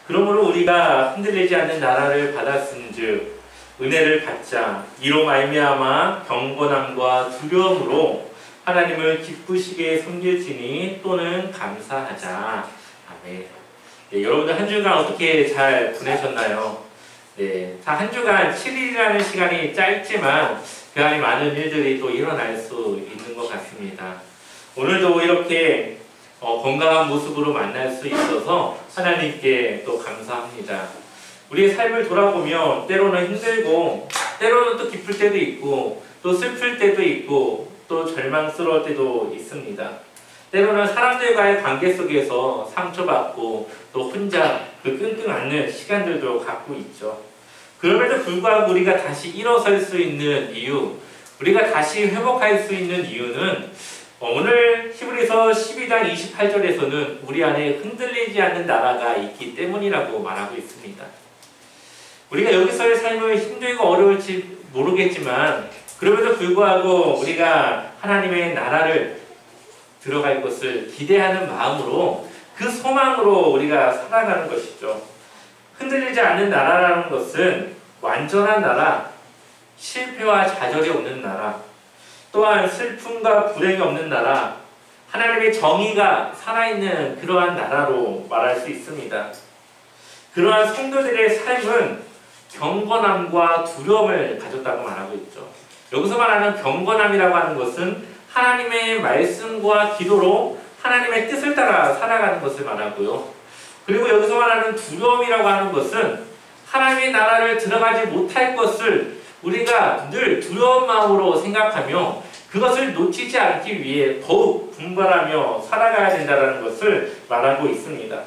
그러므로 우리가 흔들리지 않는 나라를 받았은즉 은혜를 받자. 이로 말미암아 경건함과 두려움으로 하나님을 기쁘시게 섬길지니 또는 감사하자. 아멘. 네, 여러분들 한 주간 어떻게 잘 보내셨나요? 네, 한 주간 7일이라는 시간이 짧지만 그 안에 많은 일들이 또 일어날 수 있는 것 같습니다. 오늘도 이렇게 건강한 모습으로 만날 수 있어서 하나님께 또 감사합니다. 우리의 삶을 돌아보면 때로는 힘들고 때로는 또 기쁠 때도 있고 또 슬플 때도 있고 또 절망스러울 때도 있습니다. 때로는 사람들과의 관계 속에서 상처받고 또 혼자 그 끙끙 앓는 시간들도 갖고 있죠. 그럼에도 불구하고 우리가 다시 일어설 수 있는 이유, 우리가 다시 회복할 수 있는 이유는 오늘 히브리서 12장 28절에서는 우리 안에 흔들리지 않는 나라가 있기 때문이라고 말하고 있습니다. 우리가 여기서의 삶은 힘들고 어려울지 모르겠지만 그럼에도 불구하고 우리가 하나님의 나라를 들어갈 것을 기대하는 마음으로 그 소망으로 우리가 살아가는 것이죠. 흔들리지 않는 나라라는 것은 완전한 나라, 실패와 좌절이 없는 나라, 또한 슬픔과 불행이 없는 나라, 하나님의 정의가 살아있는 그러한 나라로 말할 수 있습니다. 그러한 성도들의 삶은 경건함과 두려움을 가졌다고 말하고 있죠. 여기서 말하는 경건함이라고 하는 것은 하나님의 말씀과 기도로 하나님의 뜻을 따라 살아가는 것을 말하고요. 그리고 여기서 말하는 두려움이라고 하는 것은 하나님의 나라를 들어가지 못할 것을 우리가 늘 두려운 마음으로 생각하며 그것을 놓치지 않기 위해 더욱 분발하며 살아가야 된다는 것을 말하고 있습니다.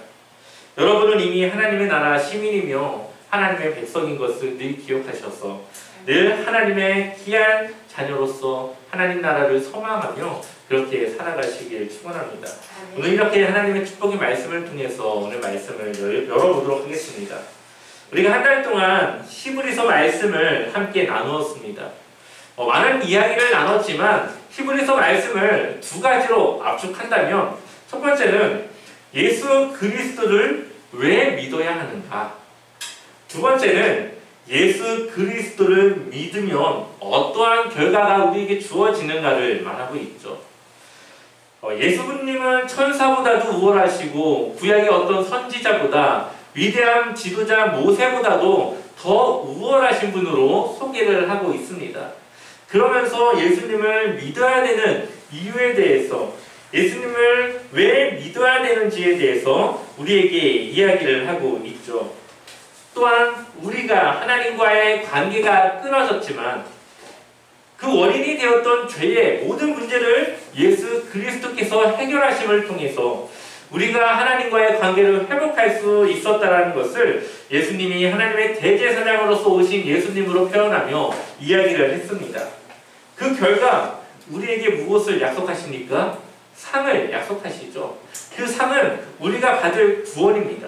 여러분은 이미 하나님의 나라 시민이며 하나님의 백성인 것을 늘 기억하셔서 늘 하나님의 귀한 자녀로서 하나님 나라를 소망하며 그렇게 살아가시길 축원합니다. 오늘 이렇게 하나님의 축복의 말씀을 통해서 오늘 말씀을 열어보도록 하겠습니다. 우리가 한 달 동안 히브리서 말씀을 함께 나누었습니다. 많은 이야기를 나눴지만 히브리서 말씀을 두 가지로 압축한다면 첫 번째는 예수 그리스도를 왜 믿어야 하는가? 두 번째는 예수 그리스도를 믿으면 어떠한 결과가 우리에게 주어지는가를 말하고 있죠. 예수님은 천사보다도 우월하시고 구약의 어떤 선지자보다 위대한 지도자 모세보다도 더 우월하신 분으로 소개를 하고 있습니다. 그러면서 예수님을 믿어야 되는 이유에 대해서 예수님을 왜 믿어야 되는지에 대해서 우리에게 이야기를 하고 있죠. 또한 우리가 하나님과의 관계가 끊어졌지만 그 원인이 되었던 죄의 모든 문제를 예수 그리스도께서 해결하심을 통해서 우리가 하나님과의 관계를 회복할 수 있었다는 것을 예수님이 하나님의 대제사장으로서 오신 예수님으로 표현하며 이야기를 했습니다. 그 결과 우리에게 무엇을 약속하십니까? 상을 약속하시죠. 그 상은 우리가 받을 구원입니다.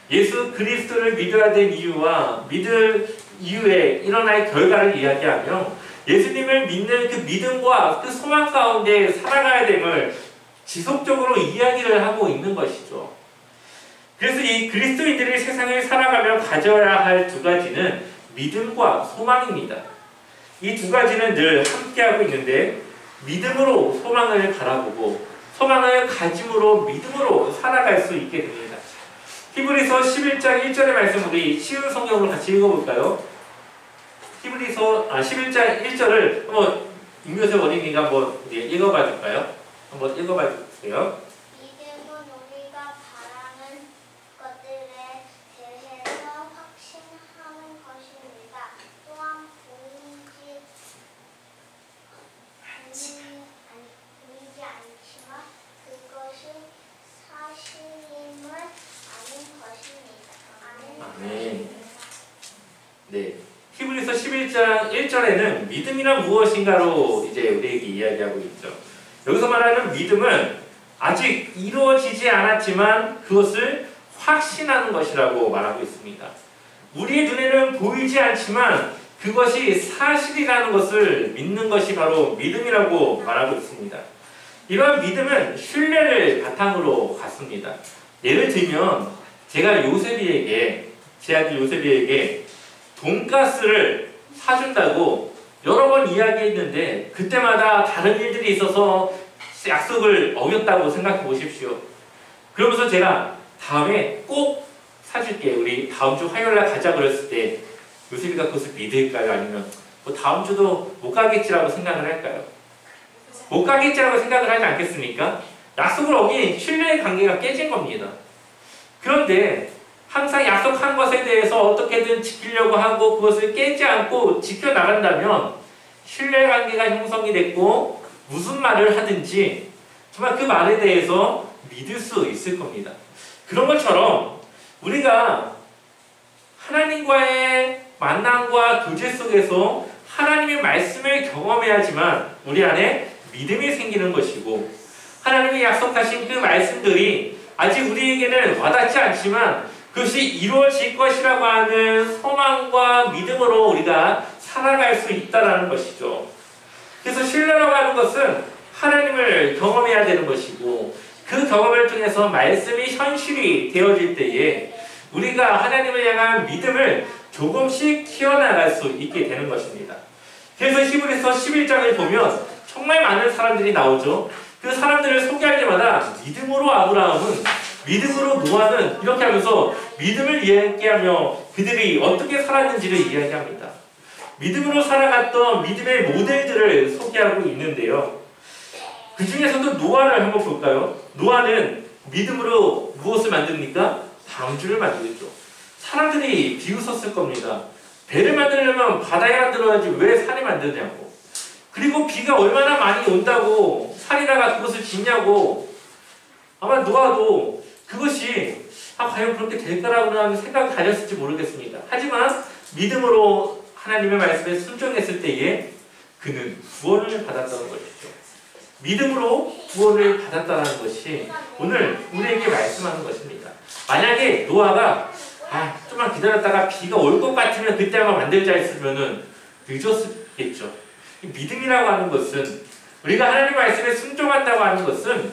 예수 그리스도를 믿어야 될 이유와 믿을 이유에 일어날 결과를 이야기하며 예수님을 믿는 그 믿음과 그 소망 가운데 살아가야 됨을 지속적으로 이야기를 하고 있는 것이죠. 그래서 이 그리스도인들이 세상을 살아가며 가져야 할 두 가지는 믿음과 소망입니다. 이 두 가지는 늘 함께하고 있는데 믿음으로 소망을 바라보고 소망을 가짐으로 믿음으로 살아갈 수 있게 됩니다. 히브리서 11장 1절의 말씀 우리 쉬운 성경으로 같이 읽어볼까요? 히브리서 11장 1절을 한번 임효세 원인이가 한번 읽어봐 줄까요? 한번 읽어봐 주세요. 믿음은 우리가 바라는 것들에 대해서 확신하는 것입니다. 또한 보이지 않지만 그것이 사실임을 아는 것입니다. 아멘. 네. 히브리서 11장 1절에는 믿음이란 무엇인가로 이제 우리에게 이야기하고 있죠. 여기서 말하는 믿음은 아직 이루어지지 않았지만 그것을 확신하는 것이라고 말하고 있습니다. 우리의 눈에는 보이지 않지만 그것이 사실이라는 것을 믿는 것이 바로 믿음이라고 말하고 있습니다. 이러한 믿음은 신뢰를 바탕으로 갖습니다. 예를 들면 제가 제 아들 요셉이에게 돈가스를 사준다고 여러 번 이야기했는데 그때마다 다른 일들이 있어서 약속을 어겼다고 생각해 보십시오. 그러면서 제가 다음에 꼭 사줄게. 우리 다음 주 화요일 날 가자 그랬을 때 요셉이가 그것을 믿을까요? 아니면 뭐 다음 주도 못 가겠지라고 생각을 할까요? 못 가겠지라고 생각을 하지 않겠습니까? 약속을 어긴 신뢰의 관계가 깨진 겁니다. 그런데 항상 약속한 것에 대해서 어떻게든 지키려고 하고 그것을 깨지 않고 지켜나간다면 신뢰의 관계가 형성이 됐고 무슨 말을 하든지 정말 그 말에 대해서 믿을 수 있을 겁니다. 그런 것처럼 우리가 하나님과의 만남과 교제 속에서 하나님의 말씀을 경험해야지만 우리 안에 믿음이 생기는 것이고 하나님이 약속하신 그 말씀들이 아직 우리에게는 와닿지 않지만 그것이 이루어질 것이라고 하는 소망과 믿음으로 우리가 살아갈 수 있다는 것이죠. 그래서 신뢰라고 하는 것은 하나님을 경험해야 되는 것이고 그 경험을 통해서 말씀이 현실이 되어질 때에 우리가 하나님을 향한 믿음을 조금씩 키워나갈 수 있게 되는 것입니다. 그래서 히브리서 11장을 보면 정말 많은 사람들이 나오죠. 그 사람들을 소개할 때마다 믿음으로 아브라함은, 믿음으로 노아는 이렇게 하면서 믿음을 이야기하며 그들이 어떻게 살았는지를 이야기합니다. 믿음으로 살아갔던 믿음의 모델들을 소개하고 있는데요. 그 중에서도 노아를 한번 볼까요? 노아는 믿음으로 무엇을 만듭니까? 방주를 만들죠. 사람들이 비웃었을 겁니다. 배를 만들려면 바다에 만들어야지 왜 산에 만드냐고. 그리고 비가 얼마나 많이 온다고 산에다가 그것을 짓냐고. 아마 노아도 그것이 과연 그렇게 될까라고 하는 생각을 가졌을지 모르겠습니다. 하지만 믿음으로 하나님의 말씀에 순종했을 때에 그는 구원을 받았다는 것이죠. 믿음으로 구원을 받았다는 것이 오늘 우리에게 말씀하는 것입니다. 만약에 노아가 좀만 기다렸다가 비가 올 것 같으면 그때 한번 만들자 했으면은 늦었겠죠. 믿음이라고 하는 것은 우리가 하나님 말씀에 순종한다고 하는 것은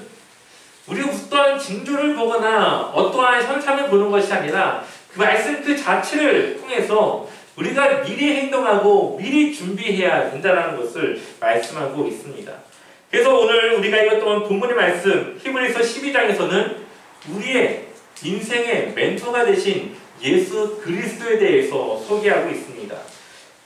우리가 어떠한 징조를 보거나 어떠한 현상을 보는 것이 아니라 그 말씀 그 자체를 통해서 우리가 미리 행동하고 미리 준비해야 된다는 것을 말씀하고 있습니다. 그래서 오늘 우리가 읽었던 본문의 말씀 히브리서 12장에서는 우리의 인생의 멘토가 되신 예수 그리스도에 대해서 소개하고 있습니다.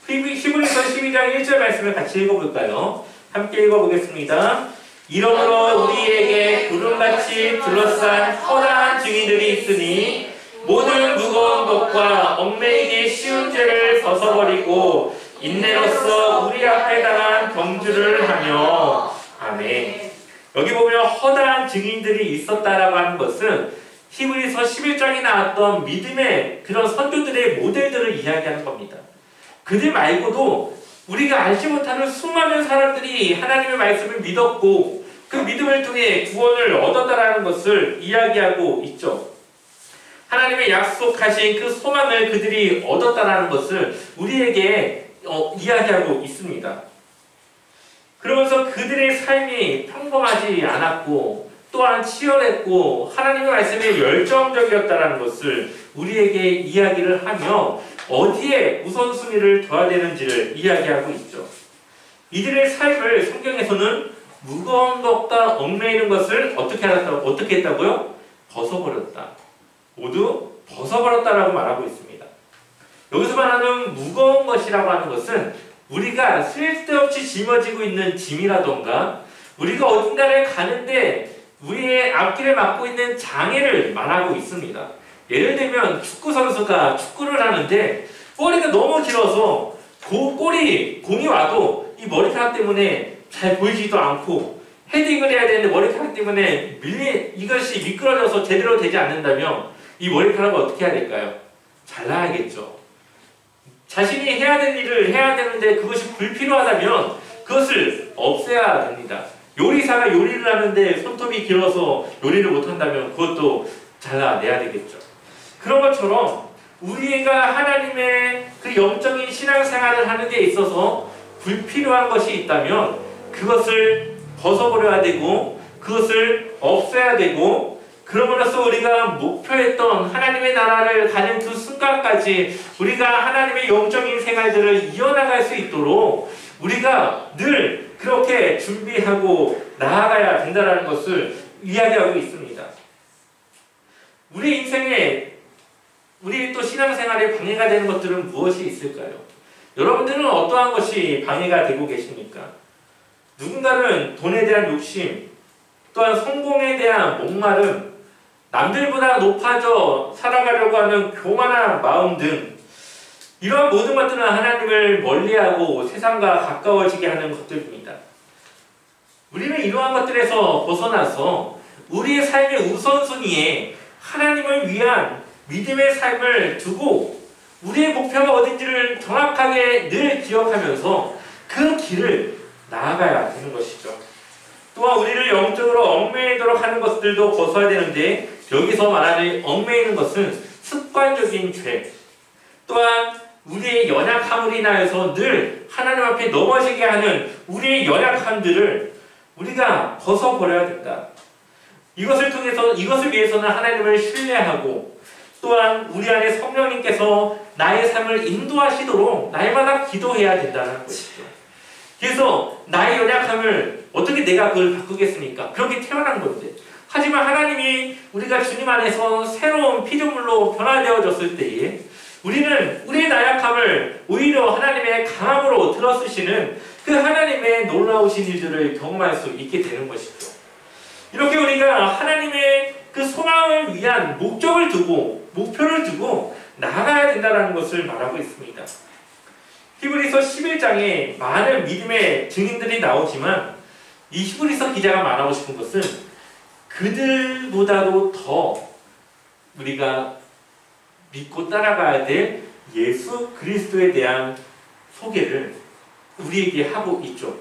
히브리서 12장 1절 말씀을 같이 읽어볼까요? 함께 읽어보겠습니다. 이러므로 우리에게 구름같이 둘러싼 허다한 증인들이 있으니 모든 무거운 것과 얽매이기 쉬운 죄를 벗어버리고 인내로써 우리 앞에 당한 경주를 하며 아멘. 여기 보면 허다한 증인들이 있었다라고 하는 것은 히브리서 11장에 나왔던 믿음의 그런 선조들의 모델들을 이야기하는 겁니다. 그들 말고도 우리가 알지 못하는 수많은 사람들이 하나님의 말씀을 믿었고 그 믿음을 통해 구원을 얻었다라는 것을 이야기하고 있죠. 하나님의 약속하신 그 소망을 그들이 얻었다라는 것을 우리에게 이야기하고 있습니다. 그러면서 그들의 삶이 평범하지 않았고 또한 치열했고 하나님의 말씀에 열정적이었다는 것을 우리에게 이야기를 하며 어디에 우선순위를 둬야 되는지를 이야기하고 있죠. 이들의 삶을 성경에서는 무거운 것과 얽매이는 것을 어떻게 했다고요? 벗어버렸다. 모두 벗어버렸다라고 말하고 있습니다. 여기서 말하는 무거운 것이라고 하는 것은 우리가 쓸데없이 짊어지고 있는 짐이라던가 우리가 어딘가를 가는데 우리의 앞길을 막고 있는 장애를 말하고 있습니다. 예를 들면 축구 선수가 축구를 하는데 꼬리가 너무 길어서 공이 와도 이 머리카락 때문에 잘 보이지도 않고 헤딩을 해야 되는데 머리카락 때문에 이것이 미끄러져서 제대로 되지 않는다면 이 머리카락을 어떻게 해야 될까요? 잘라야겠죠. 자신이 해야 될 일을 해야 되는데 그것이 불필요하다면 그것을 없애야 됩니다. 요리사가 요리를 하는데 손톱이 길어서 요리를 못한다면 그것도 잘라내야 되겠죠. 그런 것처럼 우리가 하나님의 그 영적인 신앙생활을 하는 데 있어서 불필요한 것이 있다면 그것을 벗어버려야 되고 그것을 없애야 되고 그럼으로써 우리가 목표했던 하나님의 나라를 가는 그 순간까지 우리가 하나님의 영적인 생활들을 이어나갈 수 있도록 우리가 늘 그렇게 준비하고 나아가야 된다는 것을 이야기하고 있습니다. 우리 인생에 우리 또 신앙생활에 방해가 되는 것들은 무엇이 있을까요? 여러분들은 어떠한 것이 방해가 되고 계십니까? 누군가는 돈에 대한 욕심, 또한 성공에 대한 목마름, 남들보다 높아져 살아가려고 하는 교만한 마음 등 이러한 모든 것들은 하나님을 멀리하고 세상과 가까워지게 하는 것들입니다. 우리는 이러한 것들에서 벗어나서 우리의 삶의 우선순위에 하나님을 위한 믿음의 삶을 두고 우리의 목표가 어딘지를 정확하게 늘 기억하면서 그 길을 나아가야 되는 것이죠. 또한 우리를 영적으로 얽매이도록 하는 것들도 벗어야 되는데 여기서 말하는 얽매이는 것은 습관적인 죄, 또한 우리의 연약함으로 인하여서 늘 하나님 앞에 넘어지게 하는 우리의 연약함들을 우리가 벗어버려야 된다. 이것을 위해서는 하나님을 신뢰하고 또한 우리 안에 성령님께서 나의 삶을 인도하시도록 날마다 기도해야 된다는 것이죠. 그래서 나의 연약함을 어떻게 내가 그걸 바꾸겠습니까? 그렇게 태어난 건데. 하지만 하나님이 우리가 주님 안에서 새로운 피조물로 변화되어졌을 때에 우리는 우리의 나약함을 오히려 하나님의 강함으로 들어쓰시는 그 하나님의 놀라우신 일들을 경험할 수 있게 되는 것이죠. 이렇게 우리가 하나님의 그 소망을 위한 목적을 두고 목표를 두고 나아가야 된다는 것을 말하고 있습니다. 히브리서 11장에 많은 믿음의 증인들이 나오지만 이 히브리서 기자가 말하고 싶은 것은 그들보다도 더 우리가 믿고 따라가야 될 예수 그리스도에 대한 소개를 우리에게 하고 있죠.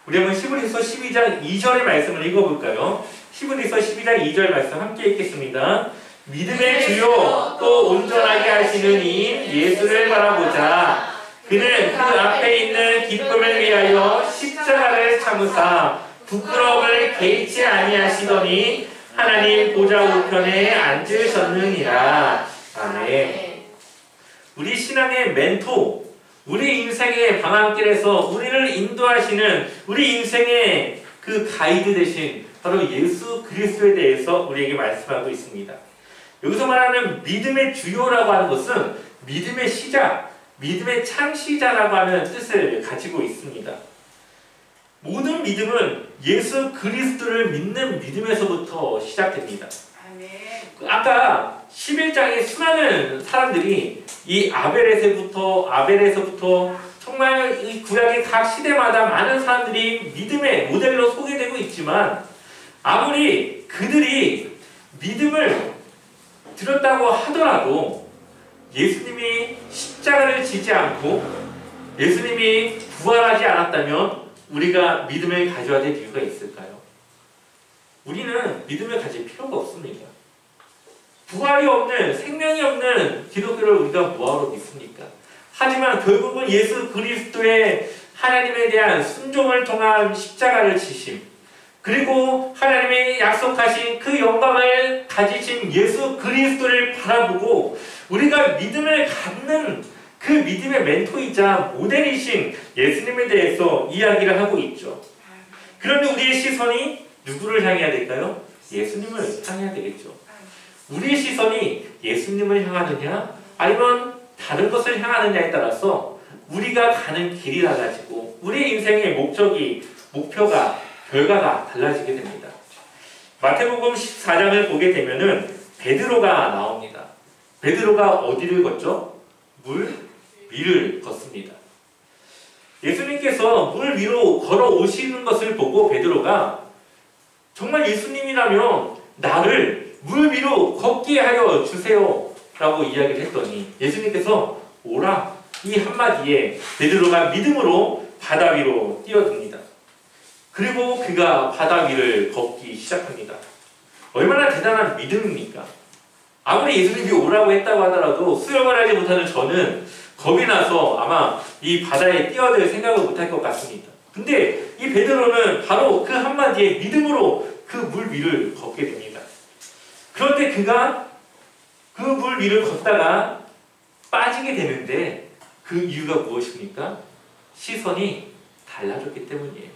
우리 한번 히브리서 12장 2절의 말씀을 읽어볼까요? 히브리서 12장 2절 말씀 함께 읽겠습니다. 믿음의 주요 또 온전하게 하시는 이 예수를 바라보자. 그는 그 앞에 있는 기쁨을 위하여 십자가를 참으사 부끄러움을 개의치 아니하시더니 하나님 보좌 우편에 앉으셨느니라. 아멘. 우리 신앙의 멘토, 우리 인생의 방향길에서 우리를 인도하시는 우리 인생의 그 가이드 대신 바로 예수 그리스도에 대해서 우리에게 말씀하고 있습니다. 여기서 말하는 믿음의 주요라고 하는 것은 믿음의 시작, 믿음의 창시자라고 하는 뜻을 가지고 있습니다. 모든 믿음은 예수 그리스도를 믿는 믿음에서부터 시작됩니다. 아까 11장에 수많은 사람들이 이 아벨에서부터 정말 이 구약의 각 시대마다 많은 사람들이 믿음의 모델로 소개되고 있지만 아무리 그들이 믿음을 들었다고 하더라도 예수님이 십자가를 지지 않고 예수님이 부활하지 않았다면 우리가 믿음을 가져야 될 이유가 있을까요? 우리는 믿음을 가질 필요가 없습니다. 부활이 없는, 생명이 없는 기독교를 우리가 뭐하러 믿습니까? 하지만 결국은 예수 그리스도의 하나님에 대한 순종을 통한 십자가를 지심, 그리고 하나님의 약속하신 그 영광을 가지신 예수 그리스도를 바라보고 우리가 믿음을 갖는 그 믿음의 멘토이자 모델이신 예수님에 대해서 이야기를 하고 있죠. 그런데 우리의 시선이 누구를 향해야 될까요? 예수님을 향해야 되겠죠. 우리의 시선이 예수님을 향하느냐 아니면 다른 것을 향하느냐에 따라서 우리가 가는 길이 달라지고 우리의 인생의 목표가 결과가 달라지게 됩니다. 마태복음 14장을 보게 되면은 베드로가 나옵니다. 베드로가 어디를 걷죠? 물 위를 걷습니다. 예수님께서 물 위로 걸어오시는 것을 보고 베드로가 정말 예수님이라면 나를 물 위로 걷게 하여 주세요 라고 이야기를 했더니 예수님께서 오라 이 한마디에 베드로가 믿음으로 바다 위로 뛰어듭니다. 그리고 그가 바다 위를 걷기 시작합니다. 얼마나 대단한 믿음입니까? 아무리 예수님이 오라고 했다고 하더라도 수영을 하지 못하는 저는 겁이 나서 아마 이 바다에 뛰어들 생각을 못할 것 같습니다. 근데 이 베드로는 바로 그 한마디에 믿음으로 그 물 위를 걷게 됩니다. 그런데 그가 그 물 위를 걷다가 빠지게 되는데 그 이유가 무엇입니까? 시선이 달라졌기 때문이에요.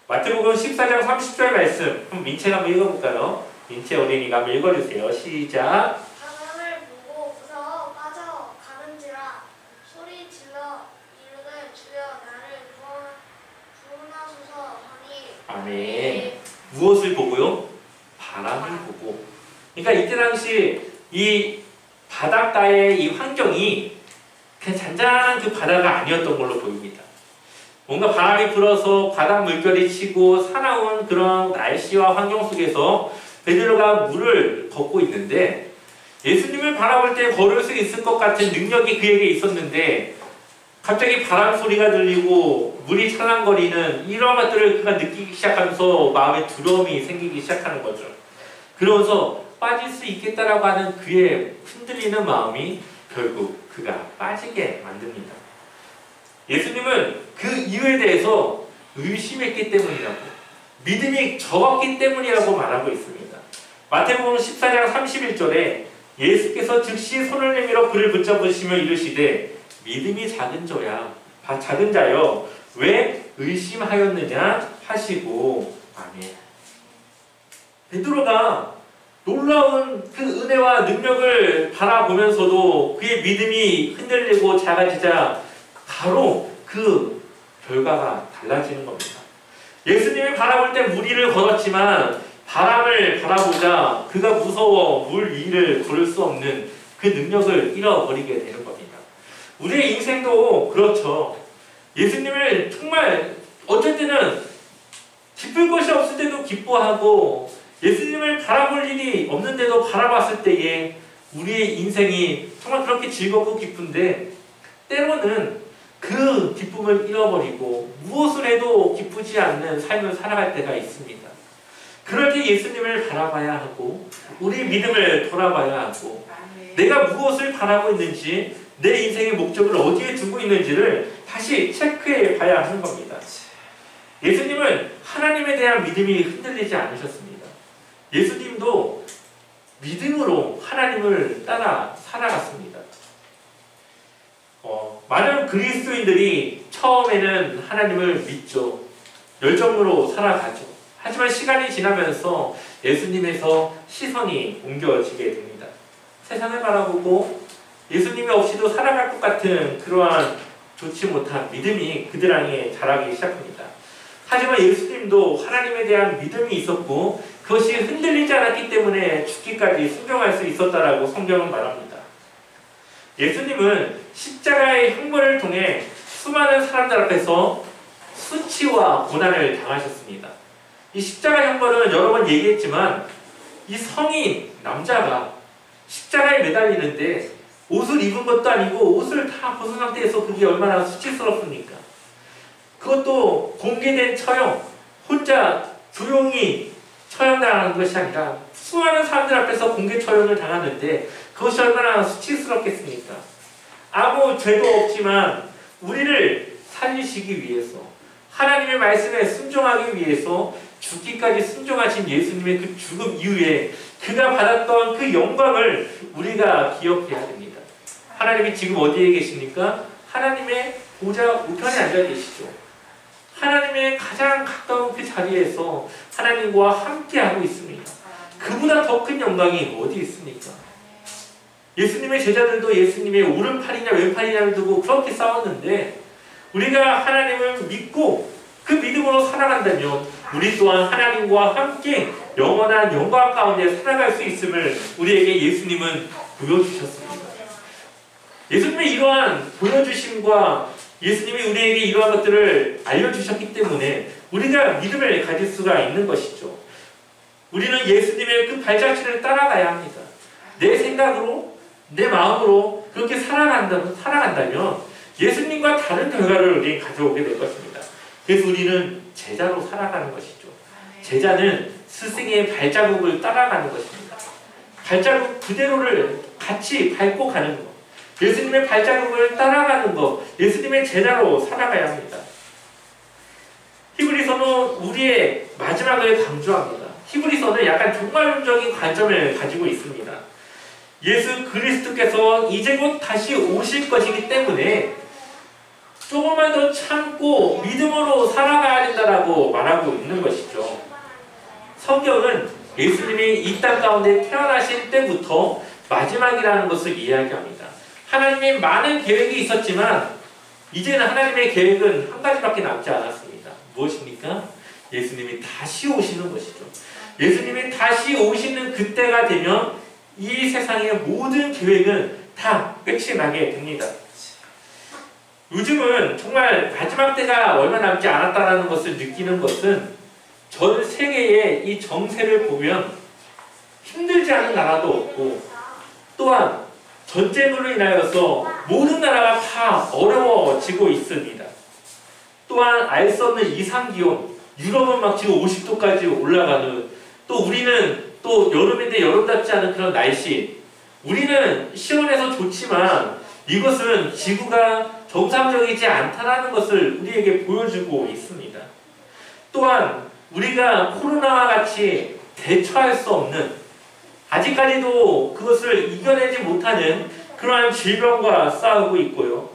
마태복음 14장 30절 말씀 그럼 민채가 한번 읽어볼까요? 민채 어린이가 한번 읽어주세요. 시작. 바람을 보고 무서워 빠져 가는지라 소리 질러 이르되 주여 나를 구원하소서 하니 아멘. 무엇을 보고요? 바람을 보고. 그러니까 이때 당시 이 바닷가의 이 환경이 그냥 잔잔한 그 바다가 아니었던 걸로 보입니다. 뭔가 바람이 불어서 바닥 물결이 치고 사나운 그런 날씨와 환경 속에서 베드로가 물을 걷고 있는데 예수님을 바라볼 때 걸을 수 있을 것 같은 능력이 그에게 있었는데 갑자기 바람 소리가 들리고 물이 찰랑거리는 이런 것들을 그가 느끼기 시작하면서 마음에 두려움이 생기기 시작하는 거죠. 그러면서 빠질 수 있겠다라고 하는 그의 흔들리는 마음이 결국 그가 빠지게 만듭니다. 예수님은 그 이유에 대해서 의심했기 때문이라고, 믿음이 적었기 때문이라고 말하고 있습니다. 마태복음 14장 31절에 예수께서 즉시 손을 내밀어 그를 붙잡으시며 이르시되 믿음이 작은 자여 왜 의심하였느냐 하시고 아멘. 베드로가 놀라운 그 은혜와 능력을 바라보면서도 그의 믿음이 흔들리고 작아지자 바로 그 결과가 달라지는 겁니다. 예수님을 바라볼 때 물 위를 걸었지만 바람을 바라보자 그가 무서워 물 위를 걸을 수 없는 그 능력을 잃어버리게 되는 겁니다. 우리의 인생도 그렇죠. 예수님을 정말 어쩔 때는 기쁠 것이 없을 때도 기뻐하고 예수님을 바라볼 일이 없는데도 바라봤을 때에 우리의 인생이 정말 그렇게 즐겁고 기쁜데 때로는 그 기쁨을 잃어버리고 무엇을 해도 기쁘지 않는 삶을 살아갈 때가 있습니다. 그럴 때 예수님을 바라봐야 하고 우리 믿음을 돌아봐야 하고 내가 무엇을 바라고 있는지 내 인생의 목적을 어디에 두고 있는지를 다시 체크해 봐야 하는 겁니다. 예수님은 하나님에 대한 믿음이 흔들리지 않으셨습니다. 예수님도 믿음으로 하나님을 따라 살아갔습니다. 많은 그리스도인들이 처음에는 하나님을 믿죠. 열정으로 살아가죠. 하지만 시간이 지나면서 예수님에서 시선이 옮겨지게 됩니다. 세상을 바라보고 예수님이 없이도 살아갈 것 같은 그러한 좋지 못한 믿음이 그들 안에 자라기 시작합니다. 하지만 예수님도 하나님에 대한 믿음이 있었고 그것이 흔들리지 않았기 때문에 죽기까지 순종할 수 있었다라고 성경은 말합니다. 예수님은 십자가의 형벌을 통해 수많은 사람들 앞에서 수치와 고난을 당하셨습니다. 이 십자가 형벌은 여러 번 얘기했지만 이 성인 남자가 십자가에 매달리는데 옷을 입은 것도 아니고 옷을 다 벗은 상태에서 그게 얼마나 수치스럽습니까? 그것도 공개된 처형, 혼자 조용히 처형당하는 것이 아니라 수많은 사람들 앞에서 공개 처형을 당하는데 그것이 얼마나 수치스럽겠습니까? 아무 죄도 없지만 우리를 살리시기 위해서 하나님의 말씀에 순종하기 위해서 죽기까지 순종하신 예수님의 그 죽음 이후에 그가 받았던 그 영광을 우리가 기억해야 됩니다. 하나님이 지금 어디에 계십니까? 하나님의 보좌 우편에 앉아 계시죠. 하나님의 가장 가까운 그 자리에서 하나님과 함께하고 있습니다. 그보다 더 큰 영광이 어디 있습니까? 예수님의 제자들도 예수님의 오른팔이냐 왼팔이냐를 두고 그렇게 싸웠는데 우리가 하나님을 믿고 그 믿음으로 살아간다면 우리 또한 하나님과 함께 영원한 영광 가운데 살아갈 수 있음을 우리에게 예수님은 보여주셨습니다. 예수님의 이러한 보여주심과 예수님이 우리에게 이러한 것들을 알려주셨기 때문에 우리가 믿음을 가질 수가 있는 것이죠. 우리는 예수님의 그 발자취를 따라가야 합니다. 내 생각으로, 내 마음으로 그렇게 살아간다면 예수님과 다른 결과를 우리는 가져오게 될 것입니다. 그래서 우리는 제자로 살아가는 것이죠. 제자는 스승의 발자국을 따라가는 것입니다. 발자국 그대로를 같이 밟고 가는 것. 예수님의 발자국을 따라가는 것. 예수님의 제자로 살아가야 합니다. 히브리서는 우리의 마지막을 강조합니다. 히브리서는 약간 종말론적인 관점을 가지고 있습니다. 예수 그리스도께서 이제 곧 다시 오실 것이기 때문에 조금만 더 참고 믿음으로 살아가야 된다라고 말하고 있는 것이죠. 성경은 예수님이 이 땅 가운데 태어나신 때부터 마지막이라는 것을 이야기합니다. 하나님의 많은 계획이 있었지만 이제는 하나님의 계획은 한 가지밖에 남지 않았습니다. 무엇입니까? 예수님이 다시 오시는 것이죠. 예수님이 다시 오시는 그때가 되면 이 세상의 모든 계획은 다 끝이 나게 됩니다. 요즘은 정말 마지막 때가 얼마 남지 않았다는 것을 느끼는 것은 전 세계의 이 정세를 보면 힘들지 않은 나라도 없고 또한 전쟁으로 인하여서 모든 나라가 다 어려워지고 있습니다. 또한 알 수 없는 이상기온, 유럽은 막 지금 50도까지 올라가는, 또 우리는 또 여름인데 여름답지 않은 그런 날씨, 우리는 시원해서 좋지만 이것은 지구가 정상적이지 않다는 것을 우리에게 보여주고 있습니다. 또한 우리가 코로나와 같이 대처할 수 없는, 아직까지도 그것을 이겨내지 못하는 그러한 질병과 싸우고 있고요.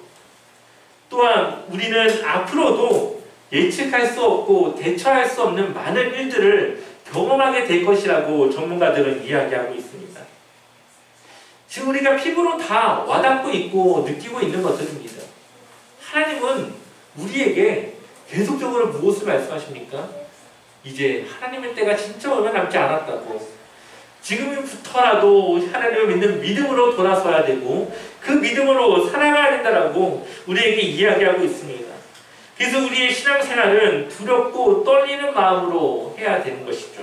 또한 우리는 앞으로도 예측할 수 없고 대처할 수 없는 많은 일들을 경험하게 될 것이라고 전문가들은 이야기하고 있습니다. 지금 우리가 피부로 다 와닿고 있고 느끼고 있는 것들입니다. 하나님은 우리에게 계속적으로 무엇을 말씀하십니까? 이제 하나님의 때가 진짜 얼마 남지 않았다고, 지금부터라도 하나님을 믿는 믿음으로 돌아서야 되고 그 믿음으로 살아가야 된다라고 우리에게 이야기하고 있습니다. 그래서 우리의 신앙생활은 두렵고 떨리는 마음으로 해야 되는 것이죠.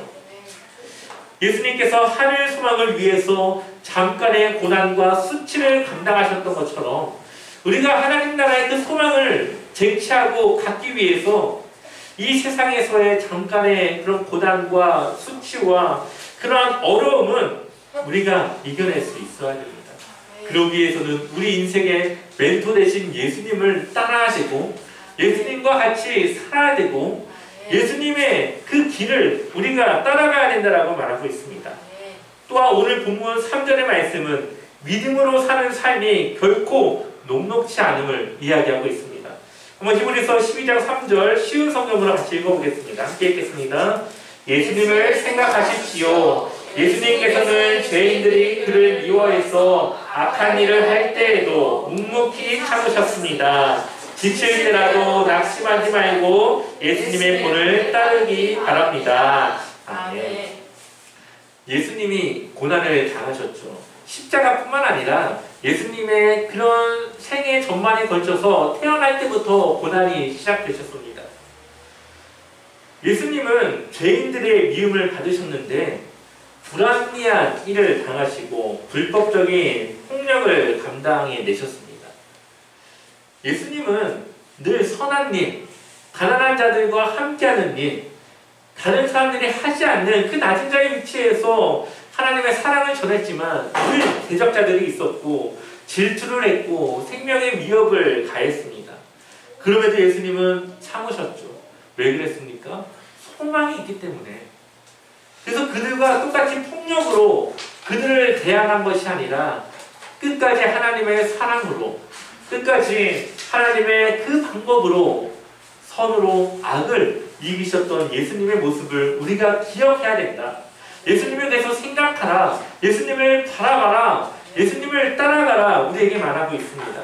예수님께서 하늘 소망을 위해서 잠깐의 고난과 수치를 감당하셨던 것처럼 우리가 하나님 나라의 그 소망을 쟁취하고 갖기 위해서 이 세상에서의 잠깐의 그런 고난과 수치와 그러한 어려움은 우리가 이겨낼 수 있어야 됩니다. 그러기 위해서는 우리 인생의 멘토 되신 예수님을 따라하시고 예수님과 같이 살아야 되고 예수님의 그 길을 우리가 따라가야 된다라고 말하고 있습니다. 또한 오늘 본문 3절의 말씀은 믿음으로 사는 삶이 결코 녹록지 않음을 이야기하고 있습니다. 한번 히브리서 12장 3절 쉬운 성경으로 같이 읽어보겠습니다. 함께 읽겠습니다. 예수님을 생각하십시오. 예수님께서는 죄인들이 그를 미워해서 악한 일을 할 때에도 묵묵히 참으셨습니다. 지칠 때라도 낙심하지 말고 예수님의 본을 따르기 바랍니다. 아멘. 예수님이 고난을 당하셨죠. 십자가뿐만 아니라 예수님의 그런 생애 전반에 걸쳐서 태어날 때부터 고난이 시작되셨습니다. 예수님은 죄인들의 미움을 받으셨는데 불합리한 일을 당하시고 불법적인 폭력을 감당해내셨습니다. 예수님은 늘 선한 일, 가난한 자들과 함께하는 일, 다른 사람들이 하지 않는 그 낮은 자의 위치에서 하나님의 사랑을 전했지만 늘 대적자들이 있었고 질투를 했고 생명의 위협을 가했습니다. 그럼에도 예수님은 참으셨죠. 왜 그랬습니까? 소망이 있기 때문에. 그래서 그들과 똑같이 폭력으로 그들을 대항한 것이 아니라 끝까지 하나님의 사랑으로, 끝까지 하나님의 그 방법으로 선으로 악을 이기셨던 예수님의 모습을 우리가 기억해야 된다. 예수님에 대해서 생각하라. 예수님을 바라봐라. 예수님을 따라가라. 우리에게 말하고 있습니다.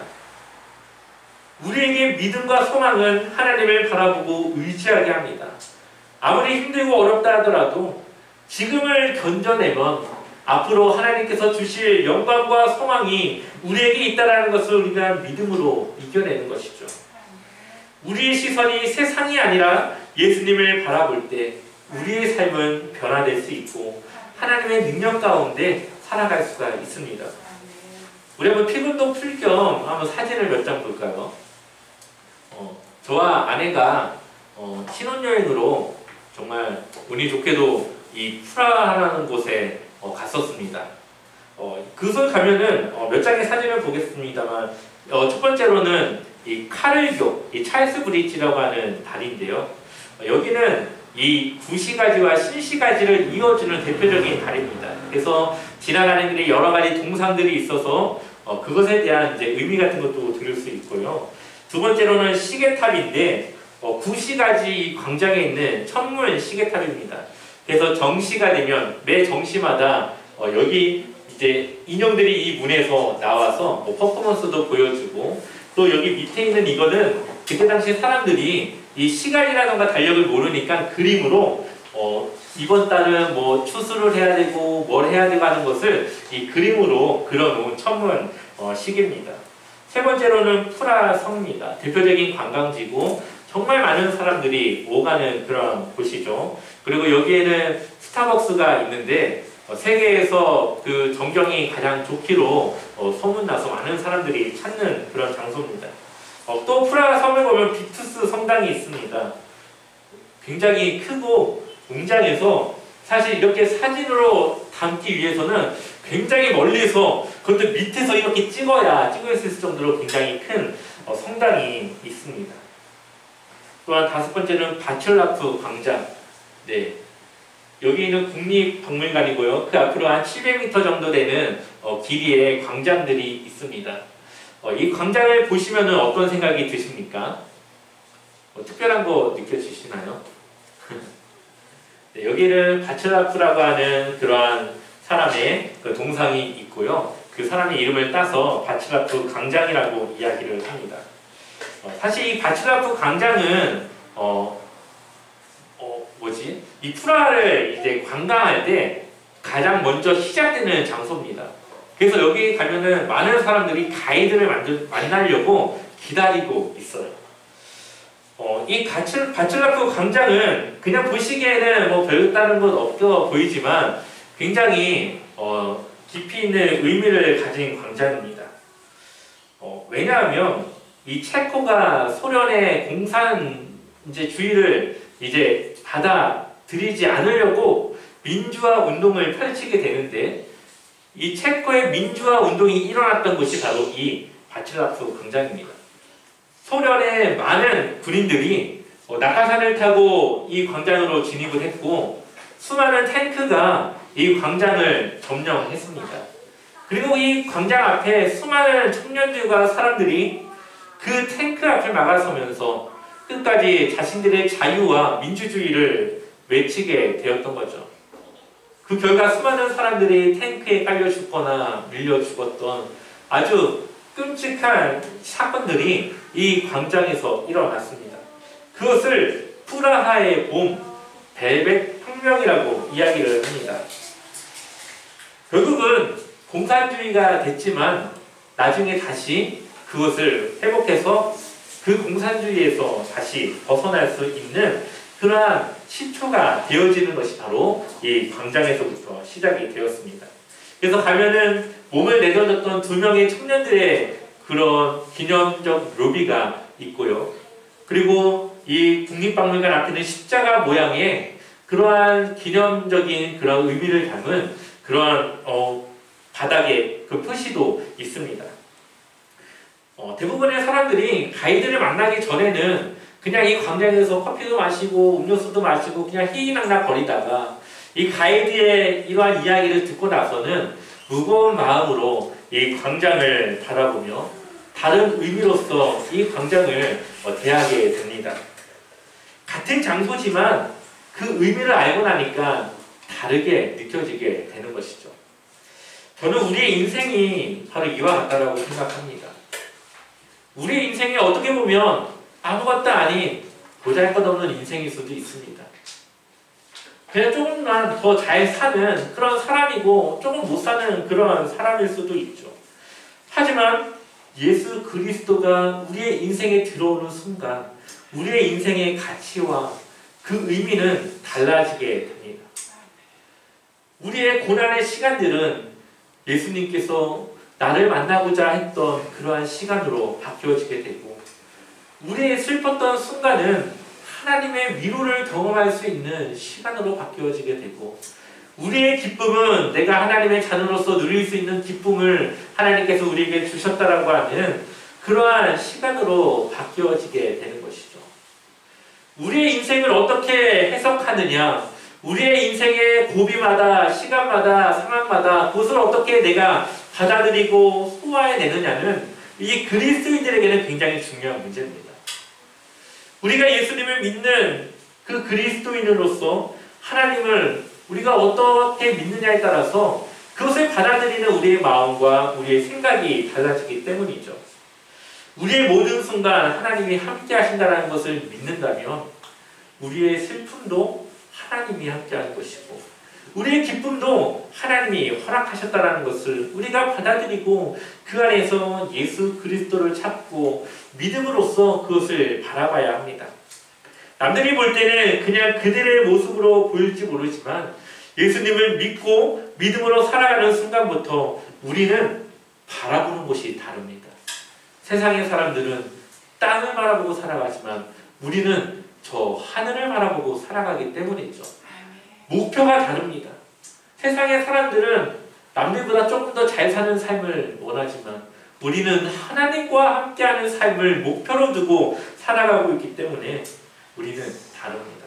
우리에게 믿음과 소망은 하나님을 바라보고 의지하게 합니다. 아무리 힘들고 어렵다 하더라도 지금을 견뎌내면 앞으로 하나님께서 주실 영광과 소망이 우리에게 있다는 것을 우리가 믿음으로 이겨내는 것이죠. 우리의 시선이 세상이 아니라 예수님을 바라볼 때 우리의 삶은 변화될 수 있고 하나님의 능력 가운데 살아갈 수가 있습니다. 우리 한번 피곤도 풀 겸 한번 사진을 몇 장 볼까요? 저와 아내가 신혼여행으로 정말 운이 좋게도 이 프라하라는 곳에 갔었습니다. 그곳을 가면은 몇 장의 사진을 보겠습니다만 첫 번째로는 이 카를교, 이 찰스 브릿지라고 하는 다리인데요. 여기는 이 구시가지와 신시가지를 이어주는 대표적인 달입니다. 그래서 지나가는 길에 여러 가지 동상들이 있어서 그것에 대한 이제 의미 같은 것도 들을 수 있고요. 두 번째로는 시계탑인데 구시가지 광장에 있는 천문 시계탑입니다. 그래서 정시가 되면 매 정시마다 여기 이제 인형들이 이 문에서 나와서 퍼포먼스도 보여주고, 또 여기 밑에 있는 이거는 그때 당시 사람들이 이 시간이라던가 달력을 모르니까 그림으로 이번 달은 뭐 추수를 해야 되고 뭘 해야 되고 하는 것을 이 그림으로 그려놓은 천문 시계입니다. 세 번째로는 프라 성입니다. 대표적인 관광지고 정말 많은 사람들이 오가는 그런 곳이죠. 그리고 여기에는 스타벅스가 있는데 세계에서 그 전경이 가장 좋기로 소문나서 많은 사람들이 찾는 그런 장소입니다. 또 프라하 섬을 보면 비투스 성당이 있습니다. 굉장히 크고 웅장해서 사실 이렇게 사진으로 담기 위해서는 굉장히 멀리서, 그것도 밑에서 이렇게 찍을 수 있을 정도로 굉장히 큰 성당이 있습니다. 또한 다섯 번째는 바첼라프 광장. 네. 여기는 국립박물관이고요. 그 앞으로 한 700m 정도 되는 길이의 광장들이 있습니다. 이 광장을 보시면 어떤 생각이 드십니까? 특별한 거 느껴지시나요? 네, 여기는 바첼라프라고 하는 그러한 사람의 그 동상이 있고요. 그 사람의 이름을 따서 바첼라프 광장이라고 이야기를 합니다. 사실 이 바첼라프 광장은 이 프라하를 이제 관광할 때 가장 먼저 시작되는 장소입니다. 그래서 여기 가면은 많은 사람들이 가이드를 만나려고 기다리고 있어요. 이 바첼라프 광장은 그냥 보시기에는 뭐 별다른 건 없어 보이지만 굉장히 깊이 있는 의미를 가진 광장입니다. 왜냐하면 이 체코가 소련의 공산주의를 이제 받아들이지 않으려고 민주화 운동을 펼치게 되는데, 이 체코의 민주화 운동이 일어났던 곳이 바로 이 바첼라프 광장입니다. 소련의 많은 군인들이 낙하산을 타고 이 광장으로 진입을 했고, 수많은 탱크가 이 광장을 점령했습니다. 그리고 이 광장 앞에 수많은 청년들과 사람들이 그 탱크 앞을 막아서면서 끝까지 자신들의 자유와 민주주의를 외치게 되었던 거죠. 그 결과 수많은 사람들이 탱크에 깔려 죽거나 밀려 죽었던 아주 끔찍한 사건들이 이 광장에서 일어났습니다. 그것을 프라하의 봄, 벨벳 혁명이라고 이야기를 합니다. 결국은 공산주의가 됐지만 나중에 다시 그것을 회복해서 그 공산주의에서 다시 벗어날 수 있는 그러한 시초가 되어지는 것이 바로 이 광장에서부터 시작이 되었습니다. 그래서 가면은 몸을 내던졌던 두 명의 청년들의 그런 기념적 묘비가 있고요. 그리고 이 국립박물관 앞에는 십자가 모양의 그러한 기념적인 그런 의미를 담은 그러한 바닥에 그 표시도 있습니다. 대부분의 사람들이 가이드를 만나기 전에는 그냥 이 광장에서 커피도 마시고 음료수도 마시고 그냥 희희낙낙 거리다가 이 가이드의 이러한 이야기를 듣고 나서는 무거운 마음으로 이 광장을 바라보며 다른 의미로서 이 광장을 대하게 됩니다. 같은 장소지만 그 의미를 알고 나니까 다르게 느껴지게 되는 것이죠. 저는 우리의 인생이 바로 이와 같다라고 생각합니다. 우리의 인생이 어떻게 보면 아무것도 아닌 보잘것없는 인생일 수도 있습니다. 그냥 조금만 더 잘 사는 그런 사람이고 조금 못 사는 그런 사람일 수도 있죠. 하지만 예수 그리스도가 우리의 인생에 들어오는 순간 우리의 인생의 가치와 그 의미는 달라지게 됩니다. 우리의 고난의 시간들은 예수님께서 나를 만나고자 했던 그러한 시간으로 바뀌어지게 되고, 우리의 슬펐던 순간은 하나님의 위로를 경험할 수 있는 시간으로 바뀌어지게 되고, 우리의 기쁨은 내가 하나님의 자녀로서 누릴 수 있는 기쁨을 하나님께서 우리에게 주셨다라고 하는 그러한 시간으로 바뀌어지게 되는 것이죠. 우리의 인생을 어떻게 해석하느냐, 우리의 인생의 고비마다, 시간마다, 상황마다 그것을 어떻게 내가 받아들이고 소화해내느냐는 이 그리스도인들에게는 굉장히 중요한 문제입니다. 우리가 예수님을 믿는 그 그리스도인으로서 하나님을 우리가 어떻게 믿느냐에 따라서 그것을 받아들이는 우리의 마음과 우리의 생각이 달라지기 때문이죠. 우리의 모든 순간 하나님이 함께 하신다는 것을 믿는다면 우리의 슬픔도 하나님이 함께 하는 것이고 우리의 기쁨도 하나님이 허락하셨다는 것을 우리가 받아들이고 그 안에서 예수 그리스도를 찾고 믿음으로써 그것을 바라봐야 합니다. 남들이 볼 때는 그냥 그들의 모습으로 보일지 모르지만 예수님을 믿고 믿음으로 살아가는 순간부터 우리는 바라보는 것이 다릅니다. 세상의 사람들은 땅을 바라보고 살아가지만 우리는 저 하늘을 바라보고 살아가기 때문이죠. 목표가 다릅니다. 세상의 사람들은 남들보다 조금 더 잘 사는 삶을 원하지만 우리는 하나님과 함께하는 삶을 목표로 두고 살아가고 있기 때문에 우리는 다릅니다.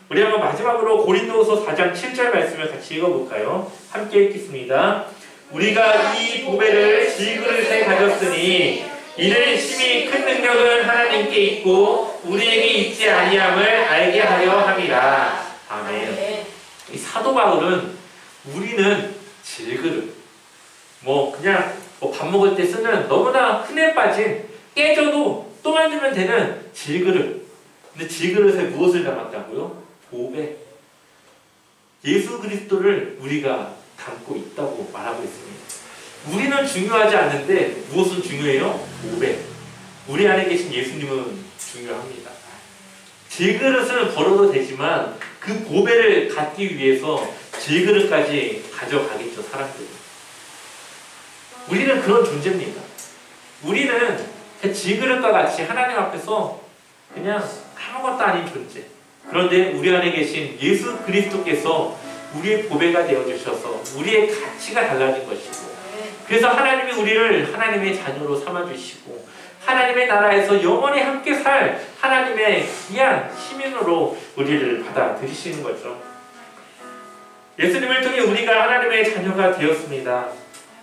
우리 한번 마지막으로 고린도후서 4장 7절 말씀을 같이 읽어볼까요? 함께 읽겠습니다. 우리가 이 보배를 질그릇에 가졌으니 이는 심히 큰 능력은 하나님께 있고 우리에게 있지 아니함을 알게 하려 함이라. 아멘. 이 사도 바울은 우리는 질그릇, 그냥 밥 먹을 때 쓰는 너무나 흔해 빠진 깨져도 또 만들면 되는 질그릇. 근데 질그릇에 무엇을 담았다고요? 보배. 예수 그리스도를 우리가 담고 있다고 말하고 있습니다. 우리는 중요하지 않는데 무엇은 중요해요? 보배. 우리 안에 계신 예수님은 중요합니다. 질그릇은 벌어도 되지만 그 보배를 갖기 위해서 질그릇까지 가져가겠죠, 사람들이. 우리는 그런 존재입니다. 우리는 그 질그릇과 같이 하나님 앞에서 그냥 아무것도 아닌 존재. 그런데 우리 안에 계신 예수 그리스도께서 우리의 보배가 되어주셔서 우리의 가치가 달라진 것이고 그래서 하나님이 우리를 하나님의 자녀로 삼아주시고 하나님의 나라에서 영원히 함께 살 하나님의 귀한 시민으로 우리를 받아들이시는 거죠. 예수님을 통해 우리가 하나님의 자녀가 되었습니다.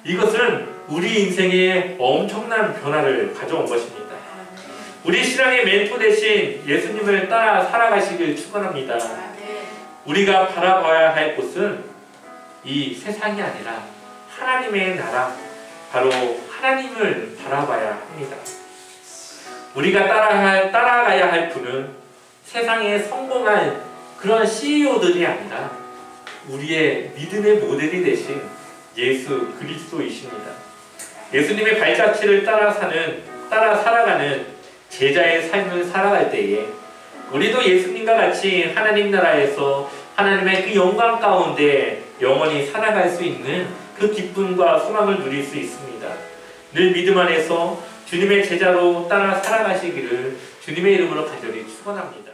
이것은 우리 인생에 엄청난 변화를 가져온 것입니다. 우리 신앙의 멘토 대신 예수님을 따라 살아가시길 축원합니다. 우리가 바라봐야 할 곳은 이 세상이 아니라 하나님의 나라, 바로 하나님을 바라봐야 합니다. 우리가 따라가야 할 분은 세상에 성공한 그런 CEO들이 아니라 우리의 믿음의 모델이 되신 예수 그리스도이십니다. 예수님의 발자취를 따라 살아가는 제자의 삶을 살아갈 때에 우리도 예수님과 같이 하나님 나라에서 하나님의 그 영광 가운데 영원히 살아갈 수 있는 그 기쁨과 소망을 누릴 수 있습니다. 늘 믿음 안에서 주님의 제자로 따라 살아가시기를 주님의 이름으로 간절히 축원합니다.